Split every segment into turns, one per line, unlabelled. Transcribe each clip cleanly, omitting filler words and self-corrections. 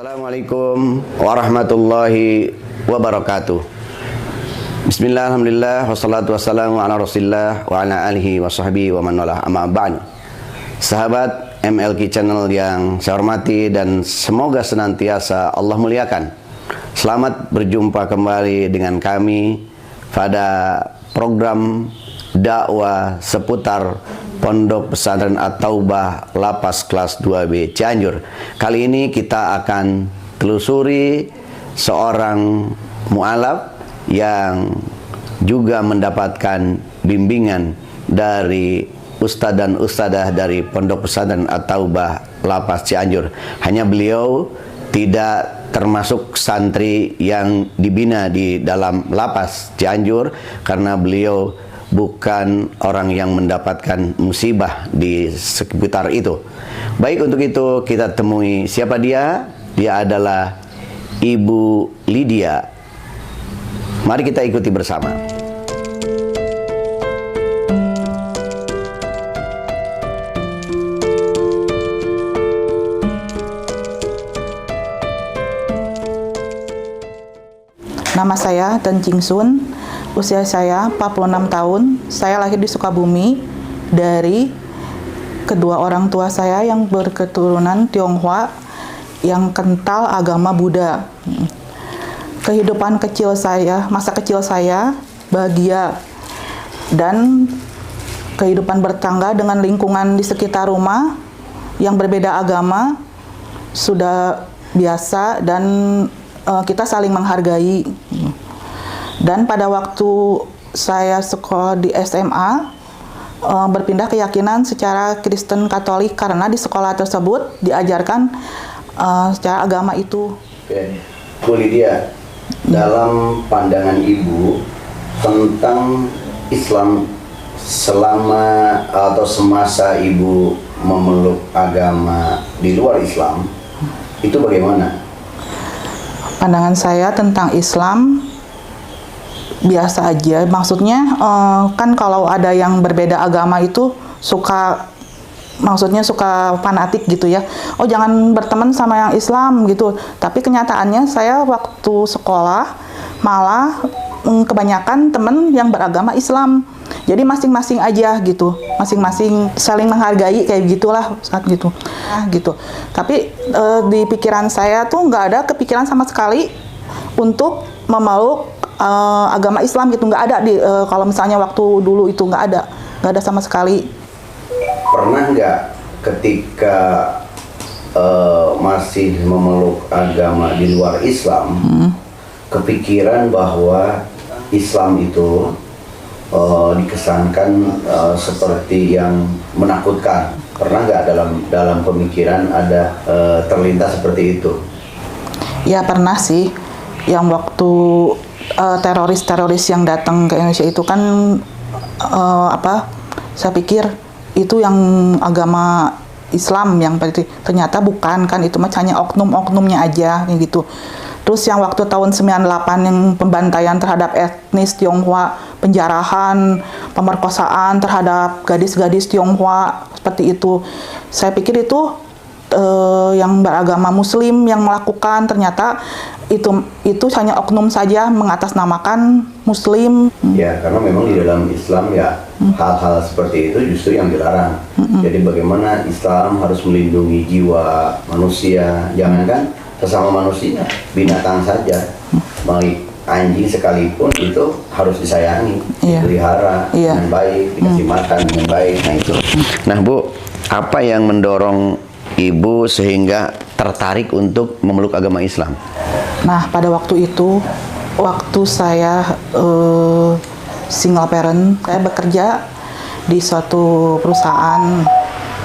Assalamualaikum warahmatullahi wabarakatuh. Bismillah, alhamdulillah, wassalatu wassalamu ala rasulillah wa ala alihi wa sahbihi wa man walah, amma ba'du. Sahabat MLQ Channel yang saya hormati dan semoga senantiasa Allah muliakan. Selamat berjumpa kembali dengan kami pada program dakwah seputar Pondok Pesantren At-Taubah Lapas Kelas 2B Cianjur. Kali ini kita akan telusuri seorang mu'alaf yang juga mendapatkan bimbingan dari ustadz dan ustadzah dari Pondok Pesantren At-Taubah Lapas Cianjur. Hanya beliau tidak termasuk santri yang dibina di dalam Lapas Cianjur karena beliau bukan orang yang mendapatkan musibah di sekitar itu. Baik, untuk itu kita temui siapa dia? Dia adalah Ibu Lydia. Mari kita ikuti bersama.
Nama saya Tan Ching Sun. Usia saya 46 tahun. Saya lahir di Sukabumi dari kedua orang tua saya yang berketurunan Tionghoa yang kental agama Buddha. Kehidupan kecil saya, masa kecil saya bahagia, dan kehidupan bertangga dengan lingkungan di sekitar rumah yang berbeda agama sudah biasa, dan kita saling menghargai. Dan pada waktu saya sekolah di SMA, berpindah keyakinan secara Kristen Katolik karena di sekolah tersebut diajarkan secara agama itu.
Oke. Bu Lydia, dalam pandangan Ibu tentang Islam selama atau semasa Ibu memeluk agama di luar Islam, itu bagaimana?
Pandangan saya tentang Islam biasa aja, maksudnya kan kalau ada yang berbeda agama itu suka fanatik gitu ya. Oh, jangan berteman sama yang Islam gitu. Tapi kenyataannya saya waktu sekolah malah kebanyakan temen yang beragama Islam. Jadi masing-masing aja gitu, masing-masing saling menghargai kayak gitulah saat gitu. Gitu. Tapi di pikiran saya tuh nggak ada kepikiran sama sekali untuk memeluk agama Islam gitu, nggak ada di kalau misalnya waktu dulu itu nggak ada sama sekali.
Pernah nggak ketika masih memeluk agama di luar Islam, kepikiran bahwa Islam itu dikesankan seperti yang menakutkan? Pernah nggak dalam pemikiran ada terlintas seperti itu?
Ya pernah sih, yang waktu teroris yang datang ke Indonesia itu kan saya pikir itu yang agama Islam yang ternyata bukan, kan itu mah hanya oknum-oknumnya aja gitu. Terus yang waktu tahun 98 yang pembantaian terhadap etnis Tionghoa, penjarahan, pemerkosaan terhadap gadis-gadis Tionghoa seperti itu. Saya pikir itu yang beragama Muslim yang melakukan, ternyata itu hanya oknum saja mengatasnamakan Muslim.
Ya, karena memang di dalam Islam ya hal-hal seperti itu justru yang dilarang. Jadi bagaimana Islam harus melindungi jiwa manusia, jangankan sesama manusia, binatang saja, baik anjing sekalipun itu harus disayangi, dipelihara dengan baik, dikasih makan dengan baik. Nah itu. Nah Bu, apa yang mendorong Ibu sehingga tertarik untuk memeluk agama Islam?
Nah, pada waktu itu, waktu saya single parent, saya bekerja di suatu perusahaan.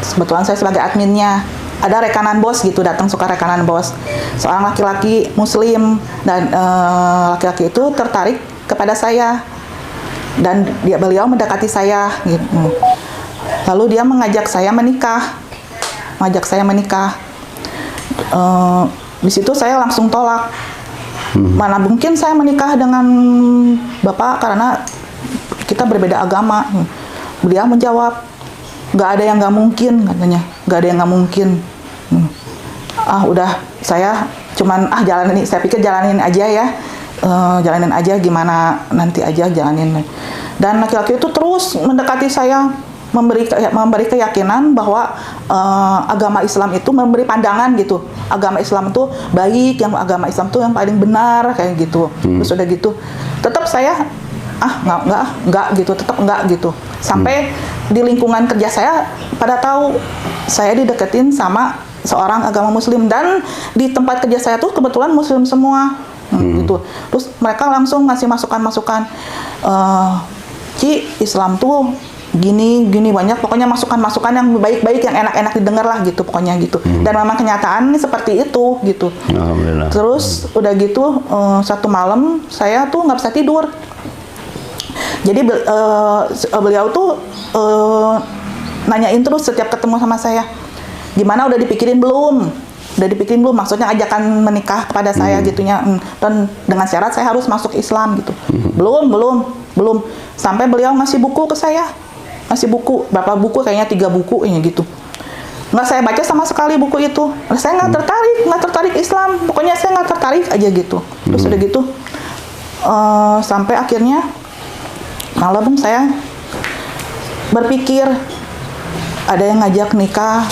Kebetulan saya sebagai adminnya. Ada rekanan bos gitu, datang suka rekanan bos. Seorang laki-laki Muslim, dan laki-laki itu tertarik kepada saya. Dan beliau mendekati saya gitu. Lalu dia mengajak saya menikah. Di situ saya langsung tolak. Mana mungkin saya menikah dengan Bapak karena kita berbeda agama. Beliau menjawab, nggak ada yang nggak mungkin, katanya. Nggak ada yang nggak mungkin. Udah, saya cuman jalanin, saya pikir jalanin aja ya, jalanin aja gimana nanti aja jalanin. Dan laki-laki itu terus mendekati saya, memberi keyakinan bahwa agama Islam itu memberi pandangan gitu, agama Islam itu baik, yang agama Islam itu yang paling benar kayak gitu. Terus udah gitu tetap saya enggak gitu, tetap enggak gitu, sampai di lingkungan kerja saya pada tahu saya dideketin sama seorang agama Muslim, dan di tempat kerja saya tuh kebetulan Muslim semua gitu. Terus mereka langsung ngasih masukan-masukan, Ci, Islam tuh gini banyak, pokoknya masukan-masukan yang baik-baik, yang enak-enak didengar lah gitu pokoknya gitu. Dan memang kenyataan seperti itu gitu.
Alhamdulillah.
Terus udah gitu satu malam saya tuh nggak bisa tidur. Jadi beliau tuh nanyain terus setiap ketemu sama saya, gimana udah dipikirin belum? Udah dipikirin belum? Maksudnya ajakan menikah kepada saya gitunya. Dan dengan syarat saya harus masuk Islam gitu. Belum. Sampai beliau ngasih buku ke saya. Ngasih buku, berapa buku, kayaknya 3 buku gitu. Nggak saya baca sama sekali buku itu. Saya nggak tertarik Islam. Pokoknya saya nggak tertarik aja gitu. Terus udah gitu, sampai akhirnya malam saya berpikir, ada yang ngajak nikah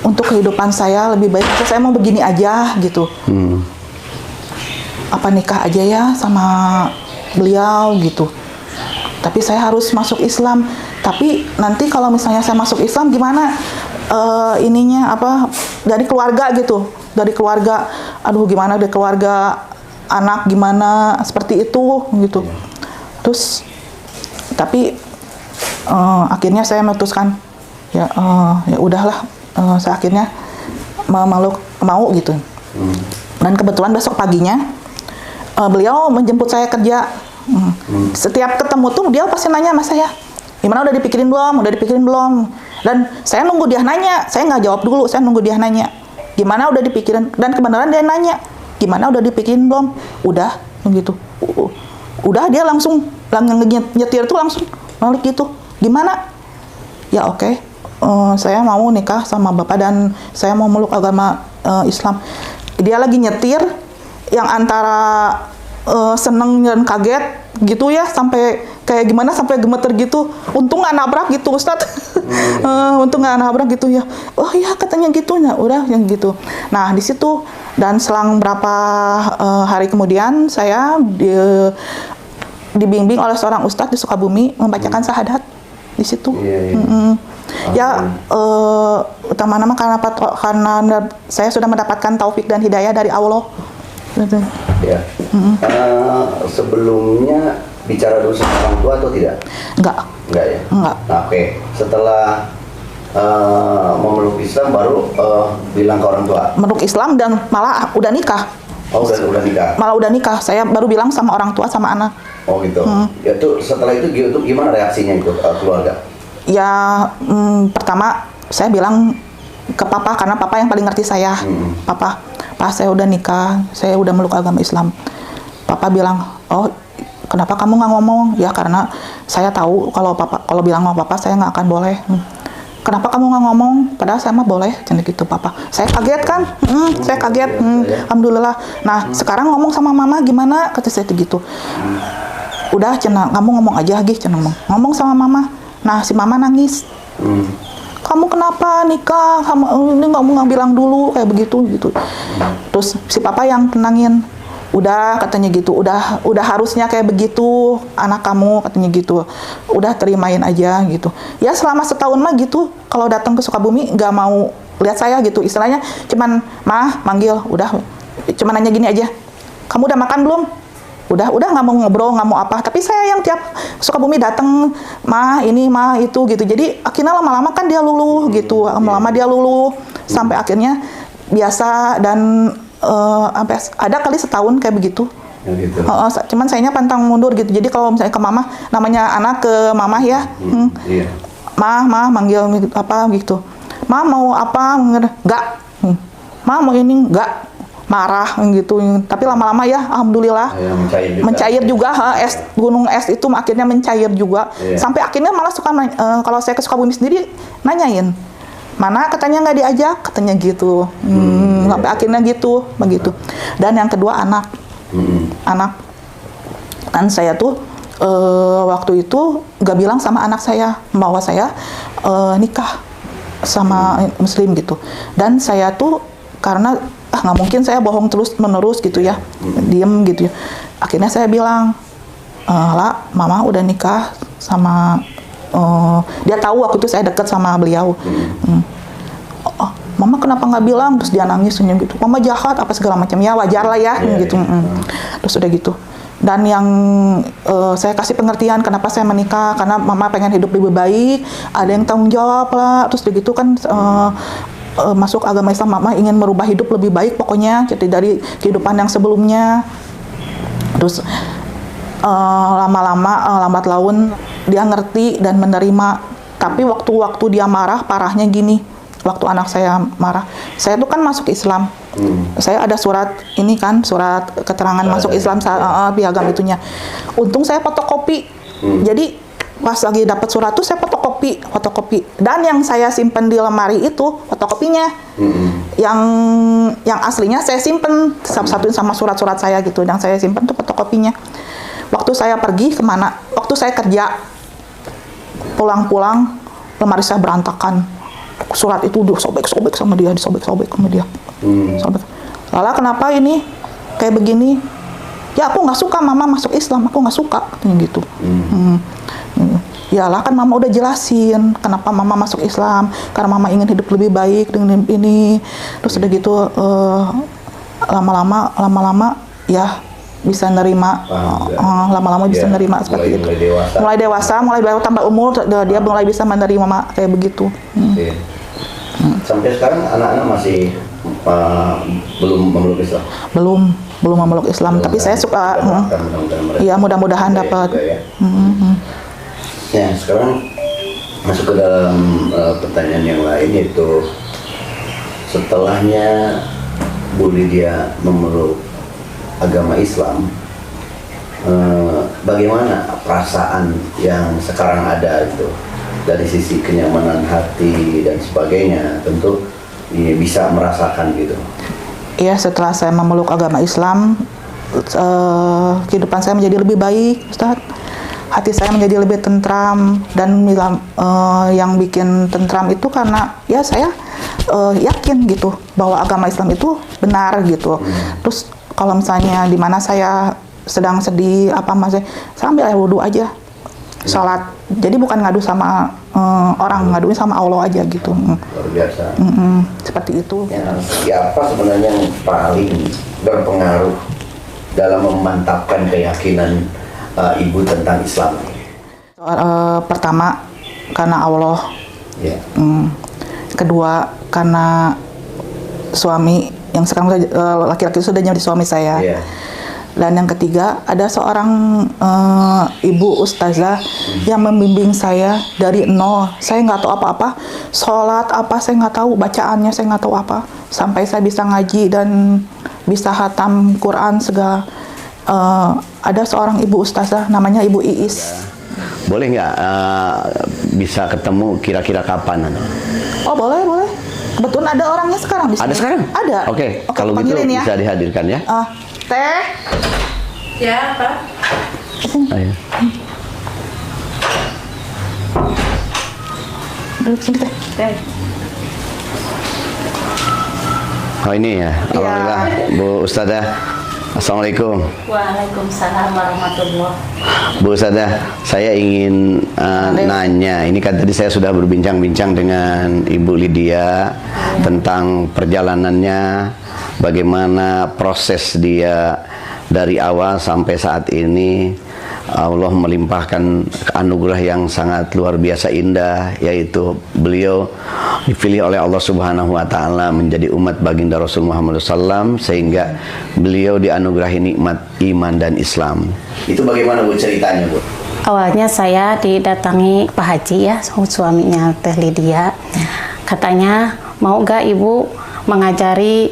untuk kehidupan saya lebih baik. Saya mau begini aja gitu. Apa nikah aja ya sama beliau gitu. Tapi saya harus masuk Islam. Tapi nanti kalau misalnya saya masuk Islam gimana ininya apa dari keluarga gitu. Dari keluarga, aduh gimana dari keluarga, anak gimana, seperti itu gitu. Terus tapi akhirnya saya memutuskan ya udahlah, saya akhirnya mau gitu. Dan kebetulan besok paginya beliau menjemput saya kerja. Setiap ketemu tuh dia pasti nanya sama saya, gimana udah dipikirin belum? Dan saya nunggu dia nanya, saya nggak jawab dulu, saya nunggu dia nanya gimana udah dipikirin. Dan kebenaran dia nanya gimana udah dipikirin belum? Udah gitu. Udah, dia langsung nyetir tuh langsung balik gitu. Gimana? Ya oke. Saya mau nikah sama bapak dan saya mau meluk agama Islam. Dia lagi nyetir yang antara seneng dan kaget gitu ya, sampai kayak gimana, sampai gemeter gitu. Untung nggak nabrak gitu, Ustadz. Untung nggak nabrak gitu ya. Oh ya katanya gitu, ya udah yang gitu. Nah di situ, dan selang berapa hari kemudian saya dibimbing oleh seorang ustadz di Sukabumi membacakan syahadat di situ. Ya utama-utama karena saya sudah mendapatkan taufik dan hidayah dari Allah.
Ya. Sebelumnya bicara dulu sama orang tua atau tidak?
Enggak ya? Enggak.
Nah, oke. Setelah memeluk Islam baru bilang ke orang tua?
Meluk Islam dan malah udah nikah.
Oh, udah nikah? Malah
udah nikah. Saya baru bilang sama orang tua sama anak.
Oh gitu. Ya tuh setelah itu gimana reaksinya itu keluarga? Ya
pertama saya bilang ke papa, karena papa yang paling ngerti saya. Papa, saya udah nikah, saya udah meluk agama Islam. Papa bilang, oh kenapa kamu nggak ngomong? Ya karena saya tahu kalau bilang sama papa saya nggak akan boleh. Kenapa kamu nggak ngomong? Padahal saya mah boleh, jadi gitu papa. Saya kaget kan, saya kaget. Alhamdulillah. Nah sekarang ngomong sama mama gimana? Kata saya gitu. Udah cenah, kamu ngomong aja lagi, cenah ngomong sama mama. Nah si mama nangis. Kamu kenapa nikah? Kamu ini nggak bilang dulu kayak begitu gitu. Terus si papa yang tenangin. Udah katanya gitu, udah harusnya kayak begitu anak kamu katanya gitu. Udah terimain aja gitu. Ya selama setahun mah gitu, kalau datang ke Sukabumi nggak mau lihat saya gitu. Istilahnya cuman manggil, udah cuman nanya gini aja. Kamu udah makan belum? Udah nggak mau ngobrol, nggak mau apa. Tapi saya yang tiap Sukabumi datang, ini itu gitu. Jadi akhirnya lama-lama kan dia luluh gitu. Lama-lama dia luluh sampai akhirnya biasa. Dan ada kali setahun kayak begitu. Ya gitu. Cuman sayanya pantang mundur gitu. Jadi kalau misalnya ke mama, namanya anak ke mama ya, iya. Manggil apa gitu. Ma mau apa? Enggak. Ma mau ini enggak. Marah gitu. Tapi lama-lama ya alhamdulillah mencair juga es, gunung es itu akhirnya mencair juga. Sampai akhirnya malah suka kalau saya ke Sukabumi sendiri nanyain, Mana katanya nggak diajak, katanya gitu. Sampai akhirnya gitu, begitu. Dan yang kedua anak. Anak. Kan saya tuh waktu itu nggak bilang sama anak saya bahwa saya nikah sama muslim gitu. Dan saya tuh karena nggak mungkin saya bohong terus menerus gitu ya, diem gitu ya. Akhirnya saya bilang, lah mama udah nikah sama dia tahu waktu itu saya deket sama beliau. Mama kenapa nggak bilang? Terus dia nangis senyum gitu. Mama jahat apa segala macam, ya wajar lah ya gitu. Terus udah gitu. Dan yang saya kasih pengertian kenapa saya menikah, karena mama pengen hidup lebih baik, ada yang tanggung jawab lah. Terus udah gitu kan masuk agama Islam, mama ingin merubah hidup lebih baik pokoknya, jadi dari kehidupan yang sebelumnya. Terus lama-lama lambat laun dia ngerti dan menerima. Tapi waktu dia marah, parahnya gini, waktu anak saya marah, saya tuh kan masuk Islam. Saya ada surat ini kan, surat keterangan masuk Islam piagam itunya. Untung saya fotokopi. Jadi pas lagi dapat surat tuh saya fotokopi. Dan yang saya simpen di lemari itu fotokopinya. Yang aslinya saya simpen satu-satuin sama surat-surat saya gitu. Yang saya simpen tuh fotokopinya. Waktu saya pergi kemana? Waktu saya kerja, pulang-pulang lemari saya berantakan. Surat itu disobek-sobek sama dia. Sobek. Lala kenapa ini kayak begini? Ya aku nggak suka mama masuk Islam, aku nggak suka katanya gitu. Ya lah kan mama udah jelasin kenapa mama masuk Islam, karena mama ingin hidup lebih baik dengan ini. Terus udah gitu lama-lama ya bisa nerima, lama-lama bisa nerima seperti itu. Mulai dewasa, mulai tambah umur, dia mulai bisa menerima kayak begitu.
Sampai sekarang anak-anak masih belum memeluk Islam? Belum
memeluk Islam, tapi saya suka, ya mudah-mudahan dapat.
Ya, sekarang masuk ke dalam pertanyaan yang lain, yaitu setelahnya Bu Lydia memeluk agama Islam, bagaimana perasaan yang sekarang ada itu dari sisi kenyamanan hati dan sebagainya? Tentu ini bisa merasakan gitu.
Iya, setelah saya memeluk agama Islam, kehidupan saya menjadi lebih baik, Ustaz. Hati saya menjadi lebih tentram, dan yang bikin tentram itu karena ya saya yakin gitu bahwa agama Islam itu benar gitu. Terus kalau misalnya di mana saya sedang sedih saya ambil air wudhu aja, sholat. Jadi bukan ngadu sama orang, ngaduin sama Allah aja gitu.
Luar biasa.
Seperti itu.
Ya, siapa sebenarnya yang paling berpengaruh dalam memantapkan keyakinan Ibu tentang Islam?
Pertama karena Allah. Kedua karena suami yang sekarang laki-laki sudah jadi suami saya. Dan yang ketiga ada seorang ibu ustazah yang membimbing saya dari nol. Saya nggak tahu apa-apa, sholat apa saya nggak tahu, bacaannya saya nggak tahu apa, sampai saya bisa ngaji dan bisa hatam Quran segala. Ada seorang ibu ustazah namanya Ibu Iis.
Boleh nggak bisa ketemu kira-kira kapan?
Oh boleh. Kebetulan ada orangnya sekarang di sini.
Ada sekarang?
Ada.
Oke, kalau gitu
ya.
bisa dihadirkan ya.
Teh.
Ya, Pak.
Ayo.
Duduk sini, Teh.
Oh ini ya, alhamdulillah. Bu Ustazah, assalamualaikum.
Waalaikumsalam warahmatullahi.
Bu Ustazah, saya ingin nanya, ini kan tadi saya sudah berbincang-bincang dengan Ibu Lydia tentang perjalanannya, bagaimana proses dia dari awal sampai saat ini. Allah melimpahkan anugerah yang sangat luar biasa indah, yaitu beliau dipilih oleh Allah Subhanahu wa Ta'ala menjadi umat baginda Rasul Muhammad SAW, sehingga beliau dianugerahi nikmat iman dan Islam. Itu bagaimana Bu ceritanya, Bu?
Awalnya saya didatangi Pak Haji ya, suaminya Teh Lydia. Katanya, mau gak Ibu mengajari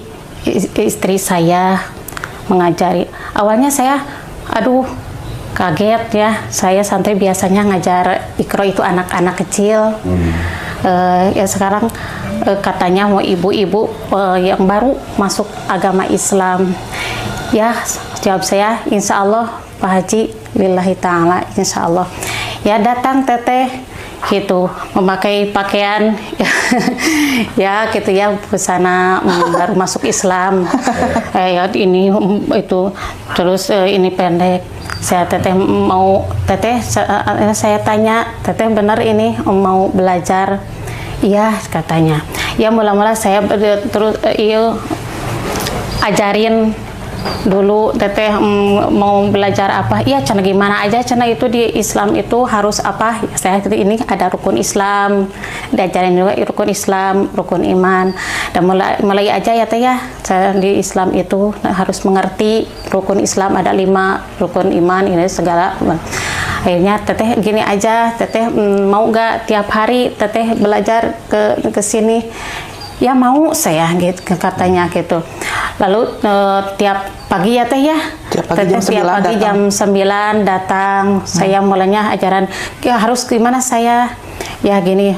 istri saya, mengajari. Awalnya saya, aduh, kaget ya. Saya santai biasanya ngajar Iqra itu anak-anak kecil. Ya sekarang katanya mau ibu-ibu yang baru masuk agama Islam. Ya, jawab saya, insya Allah Pak Haji, lillahi ta'ala, insya Allah. Ya datang teteh gitu, memakai pakaian ya gitu ya, busana baru masuk Islam. Ya ini itu terus ini pendek. Saya saya tanya, teteh benar ini mau belajar? Iya katanya. Ya mula-mula saya terus ajarin dulu teteh mau belajar apa, iya cina gimana aja, cina itu di Islam itu harus apa, saya ini ada rukun Islam, diajarin juga rukun Islam, rukun iman, dan mulai aja ya teh ya, saya di Islam itu harus mengerti rukun Islam ada 5 rukun iman ini segala. Akhirnya teteh gini aja, teteh mau gak tiap hari teteh belajar ke sini? Ya mau saya gitu katanya gitu. Lalu tiap pagi ya teh ya, tiap pagi jam 9 datang. Saya mulanya ajaran ya harus gimana saya ya gini,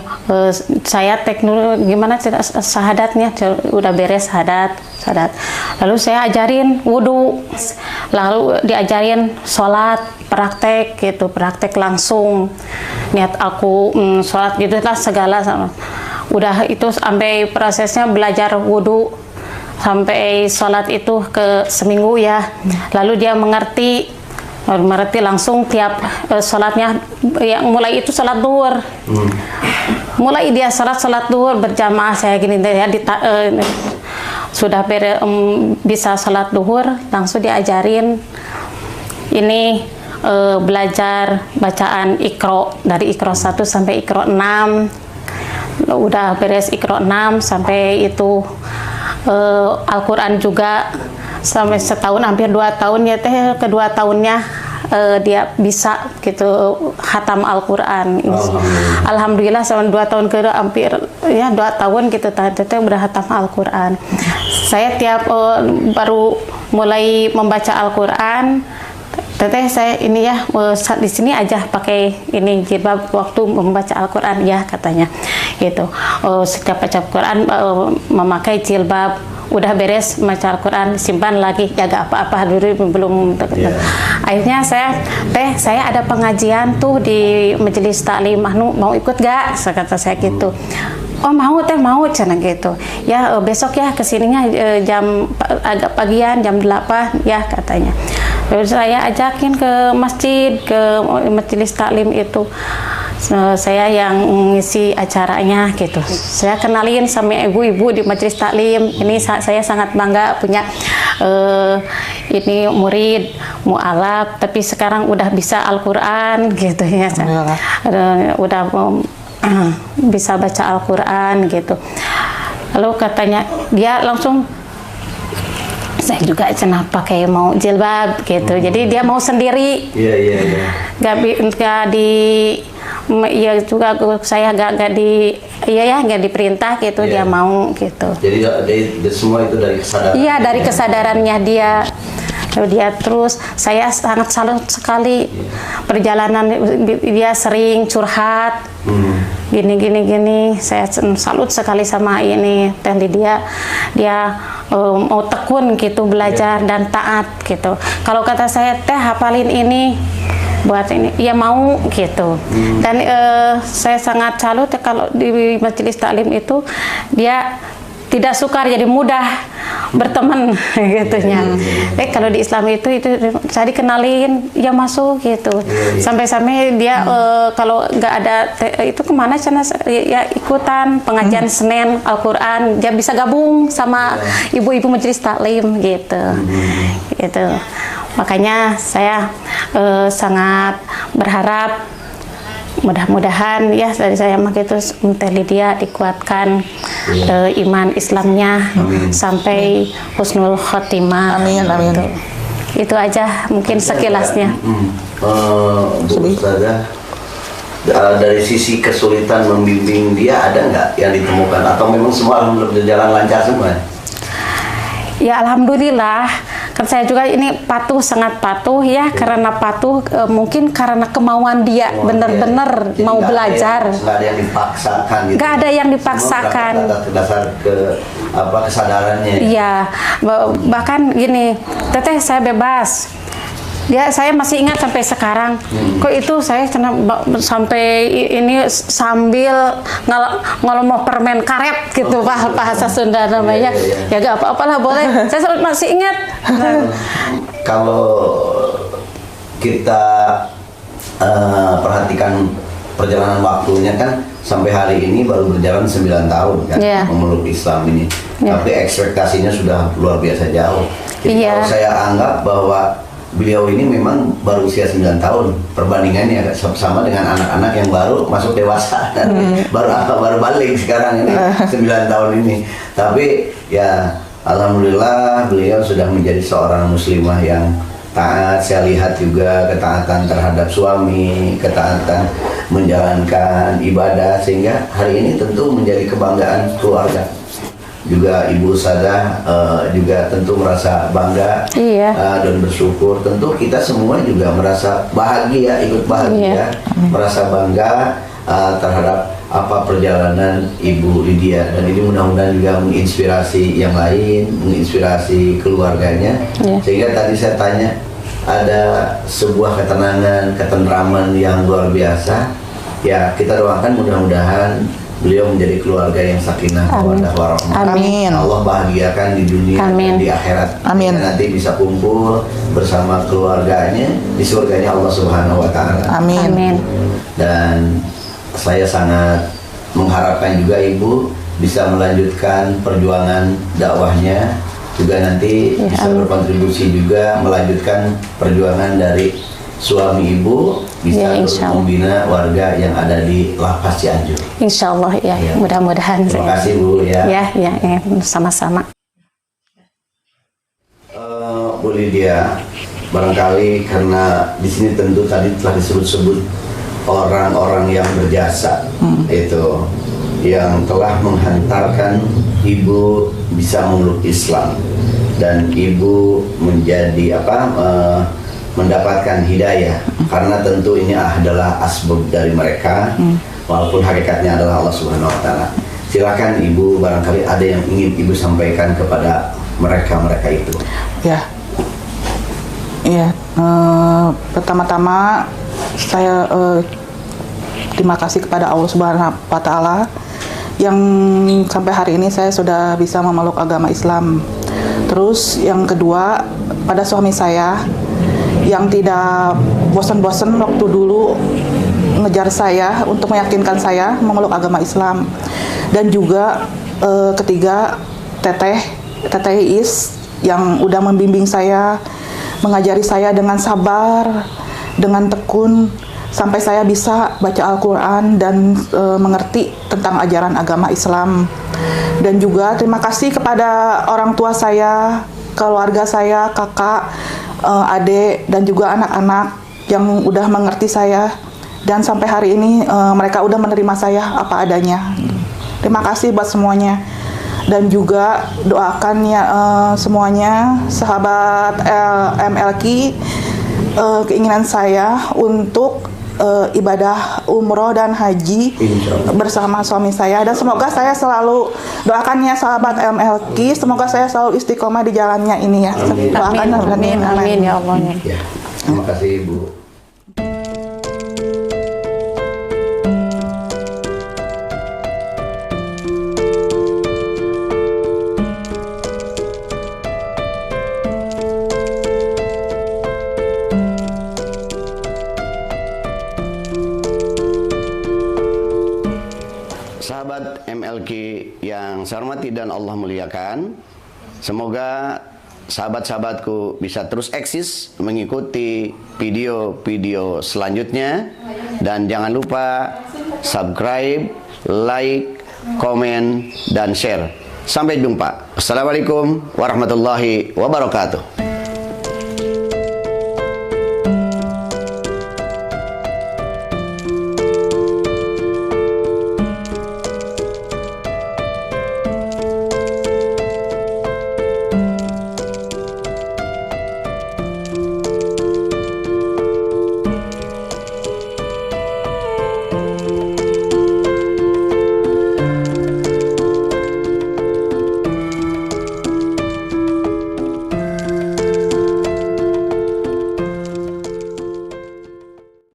saya teknologi gimana syahadatnya udah beres syahadat. Lalu saya ajarin wudhu, lalu diajarin sholat, praktek gitu, praktek langsung niat aku sholat gitu lah segala sama. Udah itu sampai prosesnya belajar wudhu sampai sholat itu ke seminggu ya. Lalu dia mengerti langsung tiap sholatnya yang mulai itu sholat duhur. Mulai dia sholat duhur berjamaah saya gini ya sudah bisa sholat duhur langsung diajarin ini belajar bacaan Iqra dari Iqra 1 sampai Iqra 6. Udah beres Iqra 6 sampai itu Al-Quran juga sampai setahun, hampir 2 tahun ya teh, kedua tahunnya dia bisa gitu khatam Al-Quran. Alhamdulillah selama 2 tahun kedua hampir ya 2 tahun gitu teteh udah khatam Al-Quran. Saya tiap baru mulai membaca Al-Quran, teteh saya ini ya di sini aja pakai ini jilbab waktu membaca Al-Quran ya katanya gitu. Setiap baca Al-Quran memakai jilbab, udah beres baca Al-Quran simpan lagi, jaga apa-apa dulu belum. Akhirnya saya ada pengajian tuh di majelis taklim, mau ikut gak? Kata saya gitu. Oh mau teh, mau cina gitu ya, besok ya kesininya jam agak pagian jam 8 ya katanya. Lalu saya ajakin ke masjid, ke majelis taklim itu, saya yang ngisi acaranya gitu. Saya kenalin sama ibu-ibu di majelis taklim. Ini saya sangat bangga punya ini murid mu'alaf, tapi sekarang udah bisa Al-Quran gitu ya. Udah bisa baca Al-Quran gitu. Lalu katanya dia langsung, saya juga cenah pakai mau jilbab gitu. Jadi dia mau sendiri. Gak di ya juga saya gak diperintah gitu. Dia mau gitu. Jadi
semua itu dari kesadaran.
Iya, dari kesadarannya dia. Lalu dia terus, saya sangat salut sekali perjalanan dia sering curhat. Gini. Saya salut sekali sama ini Teh Lydia. Dia mau tekun gitu belajar dan taat gitu. Kalau kata saya teh hafalin ini buat ini, ya mau gitu. Dan saya sangat salut kalau di majelis taklim itu dia tidak sukar, jadi mudah berteman gitunya. Kalau di Islam itu saya dikenalin ya masuk gitu. Sampai-sampai dia kalau nggak ada itu kemana sana ya ikutan pengajian Senin Al-Quran, dia bisa gabung sama ibu-ibu majelis taklim gitu. Gitu. Makanya saya sangat berharap mudah-mudahan ya dari saya mah gitu Teh Lydia dikuatkan iman Islamnya sampai husnul khotimah.
Amin.
Gitu. Itu aja mungkin sekilasnya.
Ustazah, dari sisi kesulitan membimbing dia ada nggak yang ditemukan atau memang semua alhamdulillah berjalan lancar semua?
Ya alhamdulillah Kan saya juga ini patuh, sangat patuh ya, karena patuh mungkin karena kemauan dia benar-benar mau belajar.
Nggak ada yang dipaksakan gitu.
Nggak ada yang dipaksakan.
Dasar ke kesadarannya.
Iya, bahkan gini, teteh saya bebas. Ya, saya masih ingat sampai sekarang. Kok itu saya sampai ini sambil ngolomoh permen karet gitu, bahasa Sunda namanya. Ya gak apa-apalah, boleh. Saya masih ingat.
Kalau kita perhatikan perjalanan waktunya kan sampai hari ini baru berjalan 9 tahun kan memeluk Islam ini. Tapi ekspektasinya sudah luar biasa jauh. Jadi kalau saya anggap bahwa beliau ini memang baru usia 9 tahun, perbandingannya sama dengan anak-anak yang baru masuk dewasa dan baru balik sekarang ini 9 tahun ini. Tapi ya alhamdulillah beliau sudah menjadi seorang muslimah yang taat. Saya lihat juga ketaatan terhadap suami, ketaatan menjalankan ibadah, sehingga hari ini tentu menjadi kebanggaan keluarga. Juga Ibu Sadah juga tentu merasa bangga dan bersyukur. Tentu kita semua juga merasa bahagia, ikut bahagia, merasa bangga terhadap apa perjalanan Ibu Lydia, dan ini mudah-mudahan juga menginspirasi yang lain, menginspirasi keluarganya. Sehingga tadi saya tanya, ada sebuah ketenangan, ketentraman yang luar biasa. Ya, kita doakan mudah-mudahan beliau menjadi keluarga yang sakinah mawaddah warahmah.
Amin.
Allah bahagiakan di dunia dan di akhirat.
Amin.
Nanti bisa kumpul bersama keluarganya di surganya Allah Subhanahu wa taala.
Amin.
Amin.
Dan saya sangat mengharapkan juga Ibu bisa melanjutkan perjuangan dakwahnya, juga nanti bisa berkontribusi juga melanjutkan perjuangan dari suami Ibu, bisa membina warga yang ada di Lapas Cianjur.
Insya Allah ya, mudah-mudahan.
Terima kasih Bu ya.
Ya, sama-sama.
Bu Lydia, barangkali karena di sini tentu tadi telah disebut-sebut orang-orang yang berjasa, itu yang telah menghantarkan Ibu bisa memeluk Islam dan Ibu menjadi mendapatkan hidayah, karena tentu ini adalah asbab dari mereka, walaupun hakikatnya adalah Allah Subhanahu wa taala. Silakan Ibu, barangkali ada yang ingin Ibu sampaikan kepada mereka itu.
Pertama-tama saya terima kasih kepada Allah Subhanahu wa taala yang sampai hari ini saya sudah bisa memeluk agama Islam. Terus yang kedua, pada suami saya yang tidak bosan-bosan waktu dulu ngejar saya untuk meyakinkan saya memeluk agama Islam. Dan juga ketiga, Teteh Iis yang udah membimbing saya, mengajari saya dengan sabar, dengan tekun, sampai saya bisa baca Al-Quran dan mengerti tentang ajaran agama Islam. Dan juga terima kasih kepada orang tua saya, keluarga saya, kakak, adik, dan juga anak-anak yang udah mengerti saya, dan sampai hari ini mereka udah menerima saya apa adanya. Terima kasih buat semuanya. Dan juga doakan ya semuanya sahabat MLQ, keinginan saya untuk ibadah umroh dan haji bersama suami saya, dan semoga saya selalu doakannya sahabat MLQ, semoga saya selalu istiqomah di jalannya ini ya. Doakan,
amin ya Allah.
Terima kasih Ibu. Sahabat MLQ yang saya hormati dan Allah muliakan, semoga sahabat-sahabatku bisa terus eksis mengikuti video-video selanjutnya, dan jangan lupa subscribe, like, komen, dan share. Sampai jumpa. Assalamualaikum warahmatullahi wabarakatuh.